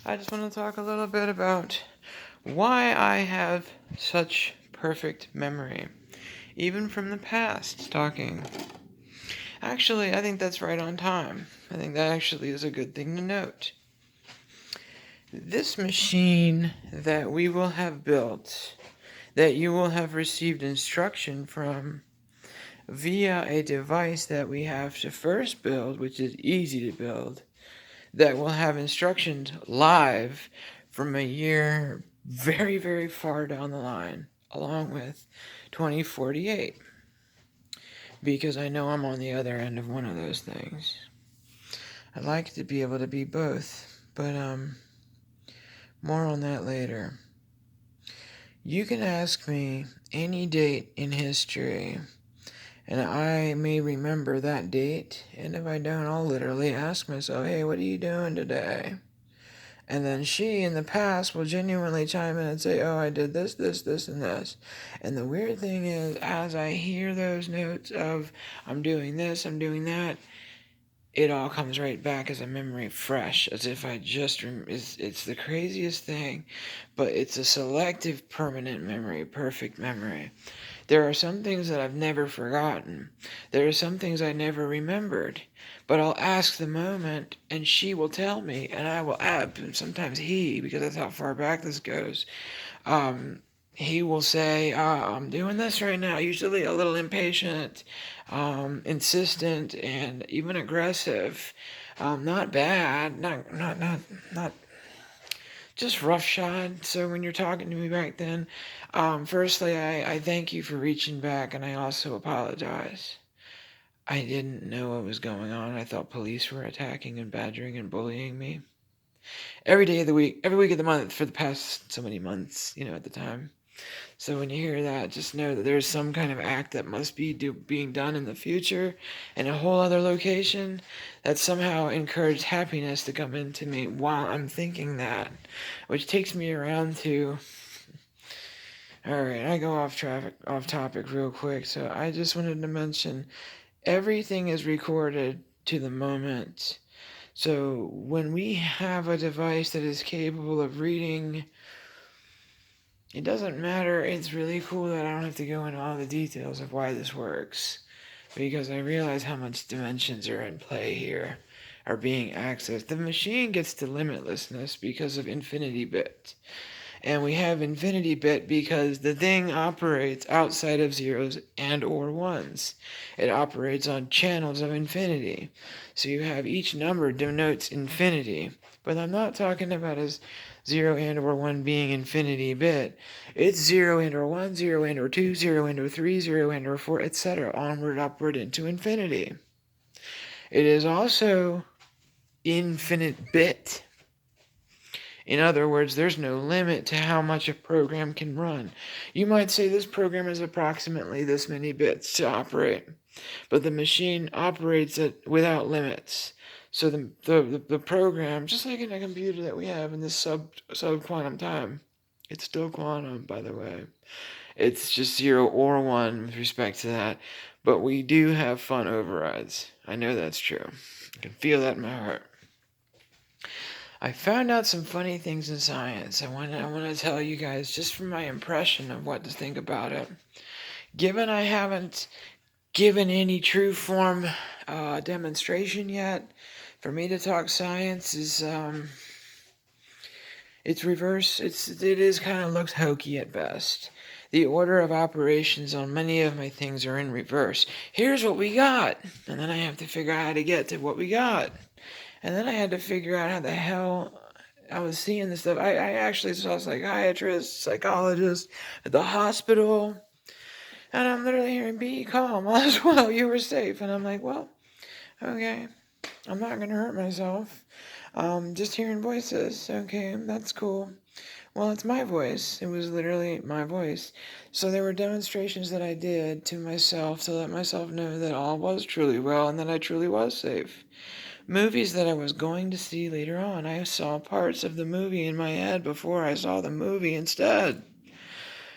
I just want to talk a little bit about why I have such perfect memory, even from the past talking. Actually, I think that's right on time. I think that actually is a good thing to note. This machine that we will have built, that you will have received instruction from via a device that we have to first build, which is easy to build, that will have instructions live from a year very, very far down the line, along with 2048, because I know I'm on the other end of one of those things. I'd like to be able to be both, but more on that later. You can ask me any date in history, and I may remember that date, and if I don't, I'll literally ask myself, hey, what are you doing today? And then she, in the past, will genuinely chime in and say, oh, I did this, this, this, and this. And the weird thing is, as I hear those notes of, I'm doing this, I'm doing that, it all comes right back as a memory fresh, as if I just, it's the craziest thing, but it's a selective permanent memory, perfect memory. There are some things that I've never forgotten. There are some things I never remembered. But I'll ask the moment, and she will tell me, and I will add, and sometimes he, because that's how far back this goes, he will say, I'm doing this right now, usually a little impatient, insistent, and even aggressive. Not bad, not just roughshod. So when you're talking to me back then, firstly, I thank you for reaching back, and I also apologize. I didn't know what was going on. I thought police were attacking and badgering and bullying me. Every day of the week, every week of the month for the past so many months, at the time. So when you hear that, just know that there's some kind of act that must be being done in the future in a whole other location that somehow encouraged happiness to come into me while I'm thinking that, which takes me around to. All right, I go off topic real quick. So I just wanted to mention everything is recorded to the moment. So when we have a device that is capable of reading, it doesn't matter. It's really cool that I don't have to go into all the details of why this works, because I realize how much dimensions are in play here, are being accessed. The machine gets to limitlessness because of infinity bit. And we have infinity bit because the thing operates outside of zeros and or ones. It operates on channels of infinity. So you have each number denotes infinity. But I'm not talking about as 0 and or 1 being infinity bit. It's 0 and or 1, 0 and or 2, 0 and or 3, 0 and or 4, etc. Onward, upward into infinity. It is also infinite bit. In other words, there's no limit to how much a program can run. You might say this program is approximately this many bits to operate, but the machine operates it without limits. So the program, just like in a computer that we have in this sub-quantum time, it's still quantum, by the way. It's just 0 or 1 with respect to that, but we do have fun overrides. I know that's true. I can feel that in my heart. I found out some funny things in science. I want to tell you guys just from my impression of what to think about it. Given I haven't given any true form demonstration yet, for me to talk science is it's reverse. It is kind of looks hokey at best. The order of operations on many of my things are in reverse. Here's what we got, and then I have to figure out how to get to what we got. And then I had to figure out how the hell I was seeing this stuff. I actually saw psychiatrists, psychologists at the hospital. And I'm literally hearing, be calm, all is well, you were safe. And I'm like, well, okay, I'm not going to hurt myself. Just hearing voices, okay, that's cool. Well, it's my voice. It was literally my voice. So there were demonstrations that I did to myself to let myself know that all was truly well and that I truly was safe. Movies that I was going to see later on, I saw parts of the movie in my head before I saw the movie instead.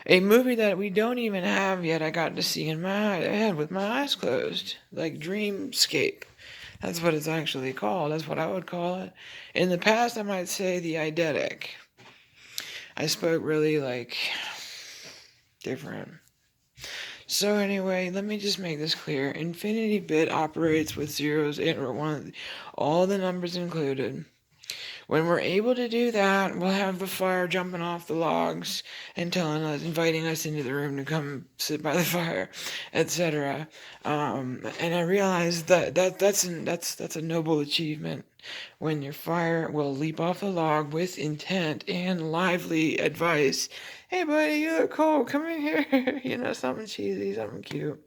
A movie that we don't even have yet, I got to see in my head with my eyes closed, like dreamscape. That's what it's actually called. That's what I would call it. In the past, I might say the eidetic. I spoke really like different. So anyway, let me just make this clear. Infinity bit operates with zeros and one, all the numbers included. When we're able to do that, we'll have the fire jumping off the logs and telling us, inviting us into the room to come sit by the fire, etc. And I realized that's a noble achievement. When your fire will leap off the log with intent and lively advice. Hey, buddy, you look cool. Come in here. Something cheesy, something cute.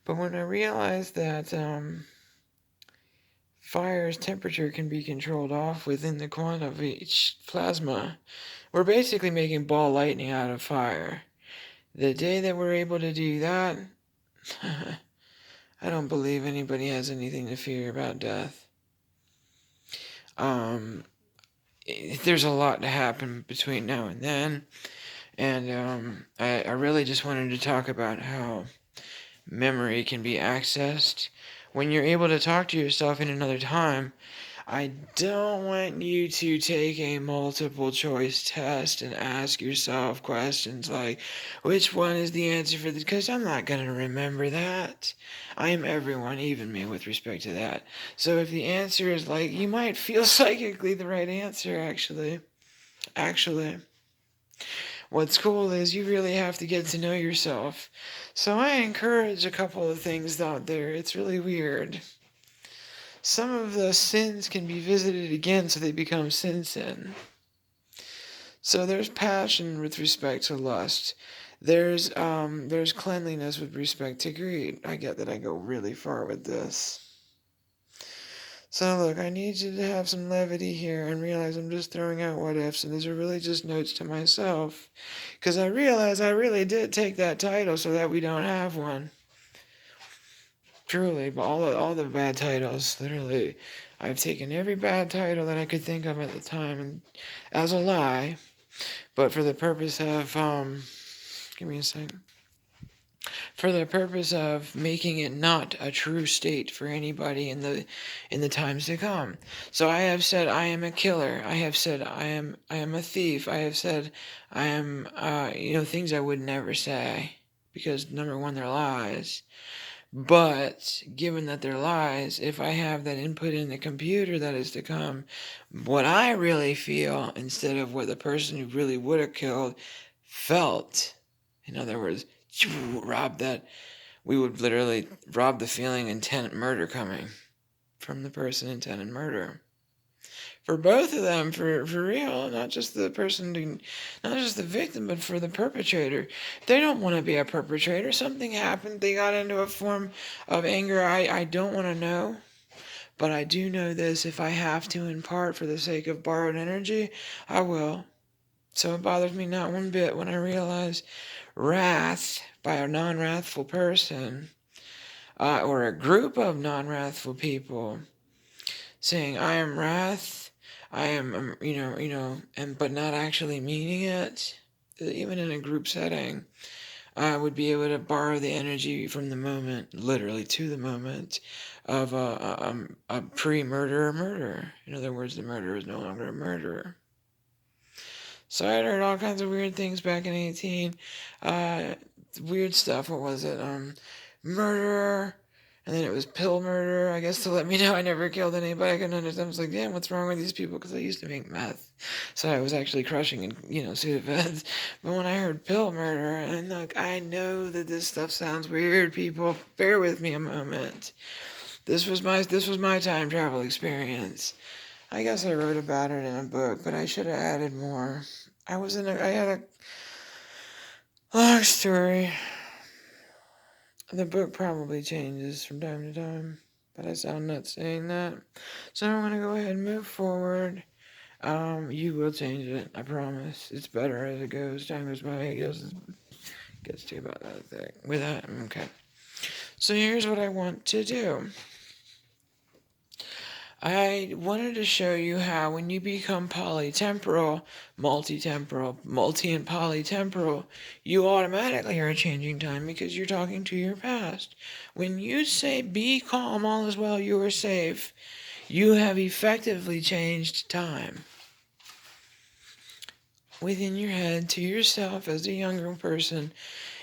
But when I realized that fire's temperature can be controlled off within the quantum of each plasma, we're basically making ball lightning out of fire. The day that we're able to do that, I don't believe anybody has anything to fear about death. There's a lot to happen between now and then, and I really just wanted to talk about how memory can be accessed when you're able to talk to yourself in another time. I don't want you to take a multiple choice test and ask yourself questions like, which one is the answer for this? Because I'm not going to remember that. I am everyone, even me, with respect to that. So if the answer is like, you might feel psychically the right answer, actually. What's cool is you really have to get to know yourself. So I encourage a couple of things out there. It's really weird. Some of the sins can be visited again so they become sin. So there's passion with respect to lust. There's cleanliness with respect to greed. I get that I go really far with this. So look, I need you to have some levity here and realize I'm just throwing out what ifs, and these are really just notes to myself. Because I realize I really did take that title so that we don't have one. Truly, but all the bad titles, literally, I've taken every bad title that I could think of at the time and as a lie, but for the purpose of give me a second. For the purpose of making it not a true state for anybody in the times to come. So I have said I am a killer. I have said I am a thief. I have said I am things I would never say because number one, they're lies. But given that they're lies, if I have that input in the computer that is to come, what I really feel instead of what the person who really would have killed felt, in other words, rob that, we would literally rob the feeling intent murder coming from the person intended murder. For both of them, for real, not just the person, not just the victim, but for the perpetrator. They don't want to be a perpetrator. Something happened. They got into a form of anger. I don't want to know. But I do know this. If I have to impart for the sake of borrowed energy, I will. So it bothers me not one bit when I realize wrath by a non-wrathful person or a group of non-wrathful people saying, I am wrath. I am, and but not actually meaning it, even in a group setting, I would be able to borrow the energy from the moment, literally to the moment, of a pre-murderer murder. In other words, the murderer is no longer a murderer. So I had heard all kinds of weird things back in 18. Weird stuff. What was it? Murderer. And then it was pill murder, I guess, to let me know I never killed anybody. I couldn't understand. I was like, damn, what's wrong with these people? Because I used to make meth. So I was actually crushing and, Sudafeds. But when I heard pill murder, and look, I know that this stuff sounds weird, people. Bear with me a moment. This was my time travel experience. I guess I wrote about it in a book, but I should have added more. I had a long story. The book probably changes from time to time, but I sound nuts saying that. So I'm going to go ahead and move forward. You will change it, I promise. It's better as it goes. Time goes by, it gets to about that thing. With that, okay. So here's what I want to do. I wanted to show you how when you become polytemporal, multitemporal, multi and polytemporal, you automatically are changing time because you're talking to your past. When you say be calm, all is well, you are safe, you have effectively changed time. Within your head, to yourself as a younger person,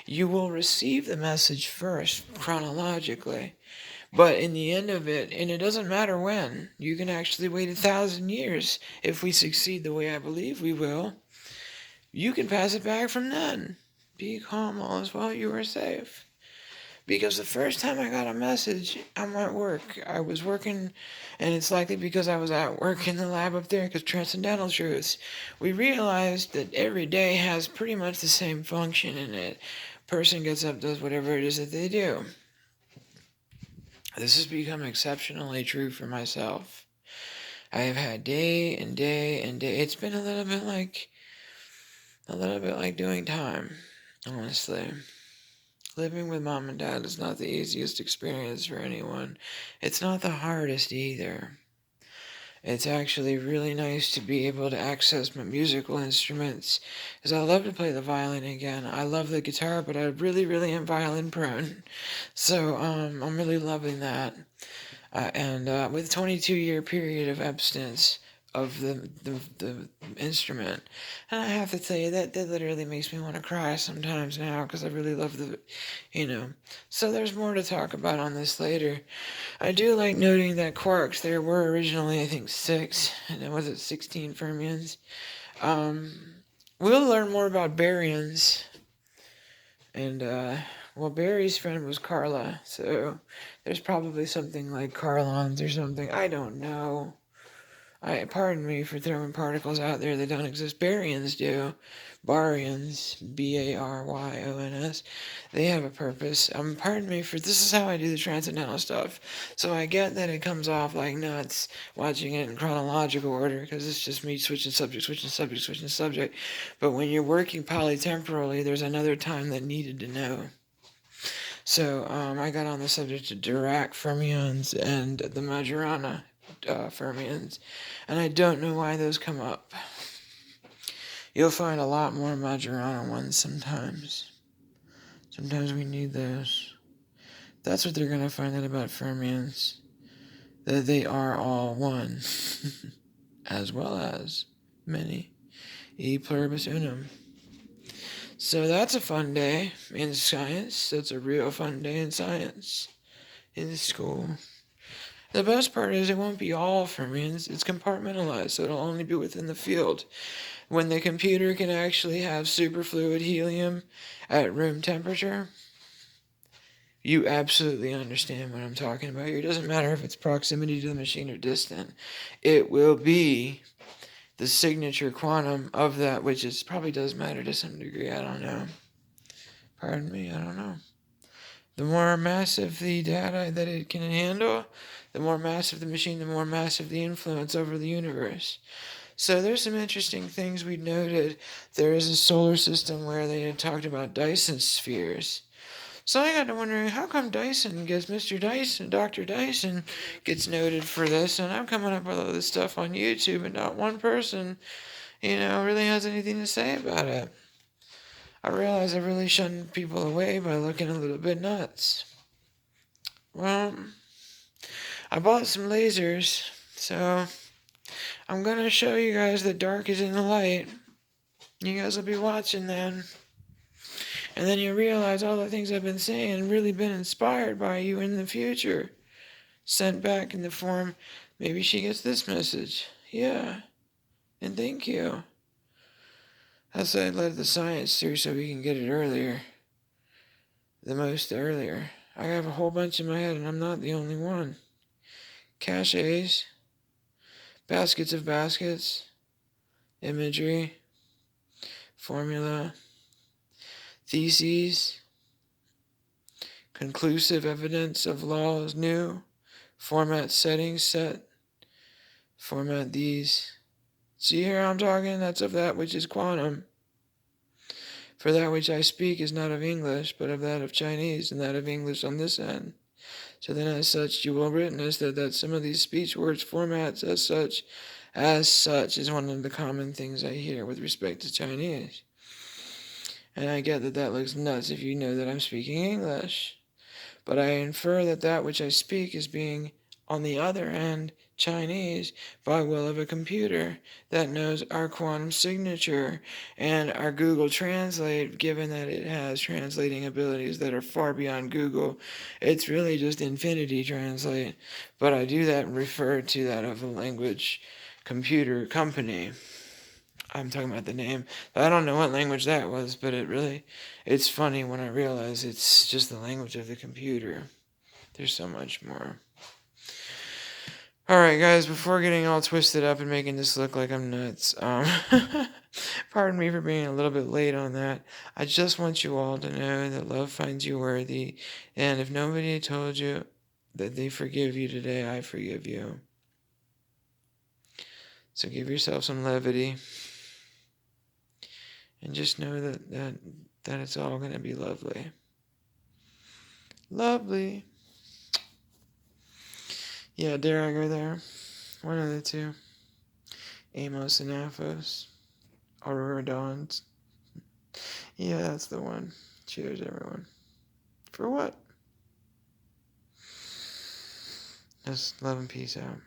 you will receive the message first, chronologically. But in the end of it, and it doesn't matter when, you can actually wait 1,000 years if we succeed the way I believe we will. You can pass it back from then. Be calm, all is well, you are safe. Because the first time I got a message, I'm at work. I was working, and it's likely because I was at work in the lab up there, because transcendental truths. We realized that every day has pretty much the same function in it. Person gets up, does whatever it is that they do. This has become exceptionally true for myself. I have had day and day and day. It's been a little bit like doing time, honestly. Living with mom and dad is not the easiest experience for anyone. It's not the hardest either. It's actually really nice to be able to access my musical instruments, because I love to play the violin again. I love the guitar, but I really am violin prone. So I'm really loving that. And with a 22-year period of abstinence of the instrument, and I have to tell you that literally makes me want to cry sometimes now, because I really love so there's more to talk about on this later. I do like noting that quarks, there were originally I think 6, and then was it 16 fermions. We'll learn more about baryons, and well, Barry's friend was Carla, so there's probably something like Carlons or something. I don't know. Pardon me for throwing particles out there that don't exist. Baryons do. Baryons, Baryons. They have a purpose. Pardon me for this is how I do the transcendental stuff. So I get that it comes off like nuts watching it in chronological order, because it's just me switching subject. But when you're working polytemporally, there's another time that needed to know. So I got on the subject of Dirac fermions and the Majorana fermions, and I don't know why those come up. You'll find a lot more Majorana ones sometimes. Sometimes we need those. That's what they're going to find out about fermions, that they are all one, as well as many. E pluribus unum. So that's a fun day in science. That's a real fun day in science in school. The best part is it won't be all fermions. It's compartmentalized, so it'll only be within the field. When the computer can actually have superfluid helium at room temperature, you absolutely understand what I'm talking about here. It doesn't matter if it's proximity to the machine or distant. It will be the signature quantum of that, which is probably does matter to some degree. I don't know. Pardon me, I don't know. The more massive the data that it can handle, the more massive the machine, the more massive the influence over the universe. So there's some interesting things we noted. There is a solar system where they had talked about Dyson spheres. So I got to wondering, how come Dyson gets Mr. Dyson, Dr. Dyson gets noted for this, and I'm coming up with all this stuff on YouTube, and not one person, really has anything to say about it. I realize I really shunned people away by looking a little bit nuts. Well, I bought some lasers, so I'm going to show you guys that dark is in the light. You guys will be watching then. And then you realize all the things I've been saying really been inspired by you in the future. Sent back in the form, maybe she gets this message. Yeah. And thank you. That's why I led the science through so we can get it earlier. The most earlier. I have a whole bunch in my head and I'm not the only one. Caches. Baskets of baskets. Imagery. Formula. Theses. Conclusive evidence of laws new. Format settings set. Format these. See here I'm talking? That's of that which is quantum. For that which I speak is not of English, but of that of Chinese, and that of English on this end. So then as such you will witness that some of these speech words formats as such is one of the common things I hear with respect to Chinese. And I get that looks nuts if you know that I'm speaking English. But I infer that which I speak is being, on the other hand, Chinese by will of a computer that knows our quantum signature and our Google Translate, given that it has translating abilities that are far beyond Google. It's really just Infinity Translate, but I do that and refer to that of a language computer company. I'm talking about the name. I don't know what language that was, but it's funny when I realize it's just the language of the computer. There's so much more. Alright, guys, before getting all twisted up and making this look like I'm nuts, pardon me for being a little bit late on that. I just want you all to know that love finds you worthy, and if nobody told you that they forgive you today, I forgive you. So give yourself some levity. And just know that it's all going to be lovely. Lovely. Yeah, dare I go there? One of the two. Amos and Aphos. Aurora Dawns. Yeah, that's the one. Cheers, everyone. For what? Just love and peace out.